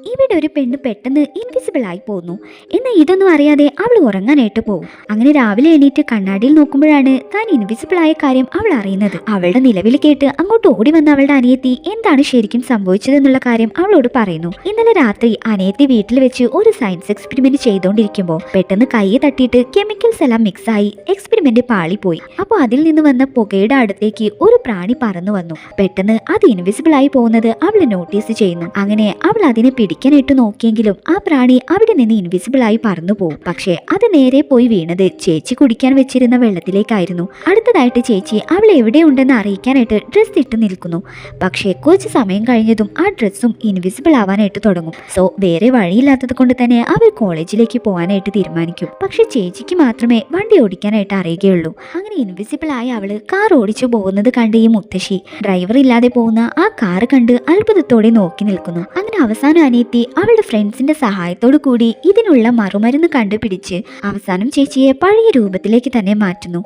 ഇവിടെ ഒരു പെണ്ണ് പെട്ടെന്ന് ഇൻവിസിബിൾ ആയി പോകുന്നു. എന്നാൽ ഇതൊന്നും അറിയാതെ അവൾ ഉറങ്ങാനായിട്ട് പോകും. അങ്ങനെ രാവിലെ എണീറ്റ് കണ്ണാടിയിൽ നോക്കുമ്പോഴാണ് താൻ ഇൻവിസിബിൾ ആയ കാര്യം അവൾ അറിയുന്നത്. അവളുടെ നിലവിളി കേട്ട് അങ്ങോട്ട് ഓടി വന്ന അവളുടെ അനിയത്തി എന്താണ് ശരിക്കും സംഭവിച്ചതെന്നുള്ള കാര്യം അവളോട് പറയുന്നു. ഇന്നലെ രാത്രി അനിയത്തി വീട്ടിൽ വെച്ച് ഒരു സയൻസ് എക്സ്പെരിമെന്റ് ചെയ്തുകൊണ്ടിരിക്കുമ്പോൾ പെട്ടെന്ന് കൈ തട്ടിയിട്ട് കെമിക്കൽസ് എല്ലാം മിക്സ് ആയി എക്സ്പെരിമെന്റ് പാളിപ്പോയി. അപ്പോൾ അതിൽ നിന്ന് വന്ന പുകയുടെ അടുത്തേക്ക് ഒരു പ്രാണി പറന്നു വന്നു. പെട്ടെന്ന് അത് ഇൻവിസിബിൾ ആയി പോകുന്നത് അവൾ നോട്ടീസ് ചെയ്യുന്നു. അങ്ങനെ അവൾ അതിനെ പിടിക്കാനായിട്ട് നോക്കിയെങ്കിലും ആ പ്രാണി അവിടെ നിന്ന് ഇൻവിസിബിൾ ആയി പറന്നു പോകും. പക്ഷേ അത് നേരെ പോയി വീണത് ചേച്ചി കുടിക്കാൻ വെച്ചിരുന്ന വെള്ളത്തിലേക്കായിരുന്നു. അടുത്തതായിട്ട് ചേച്ചി അവൾ എവിടെയുണ്ടെന്ന് അറിയിക്കാനായിട്ട് ഡ്രസ്സ് ഇട്ട് നിൽക്കുന്നു. പക്ഷേ കുറച്ച് സമയം കഴിഞ്ഞതും ആ ഡ്രസ്സും ഇൻവിസിബിൾ ആവാനായിട്ട് തുടങ്ങും. സോ വേറെ വഴിയില്ലാത്തത് കൊണ്ട് തന്നെ അവർ കോളേജിലേക്ക് പോകാനായിട്ട് തീരുമാനിക്കും. പക്ഷെ ചേച്ചിക്ക് മാത്രമേ വണ്ടി ഓടിക്കാനായിട്ട് അറിയുകയുള്ളൂ. അങ്ങനെ ഇൻവിസിബിൾ ആയ അവള് കാർ ഓടിച്ചു പോകുന്നത് കണ്ട് ഈ മുത്തശ്ശി ഡ്രൈവർ ഇല്ലാതെ പോകുന്ന ആ കാർ കണ്ട് അത്ഭുതത്തോടെ നോക്കി നിൽക്കുന്നു. അങ്ങനെ അവസാനം അനിയത്തി അവളുടെ ഫ്രണ്ട്സിന്റെ സഹായത്തോടു കൂടി ഇതിനുള്ള മറുമരുന്ന് കണ്ടുപിടിച്ച് അവസാനം ചേച്ചിയെ പഴയ രൂപത്തിലേക്ക് തന്നെ മാറ്റുന്നു.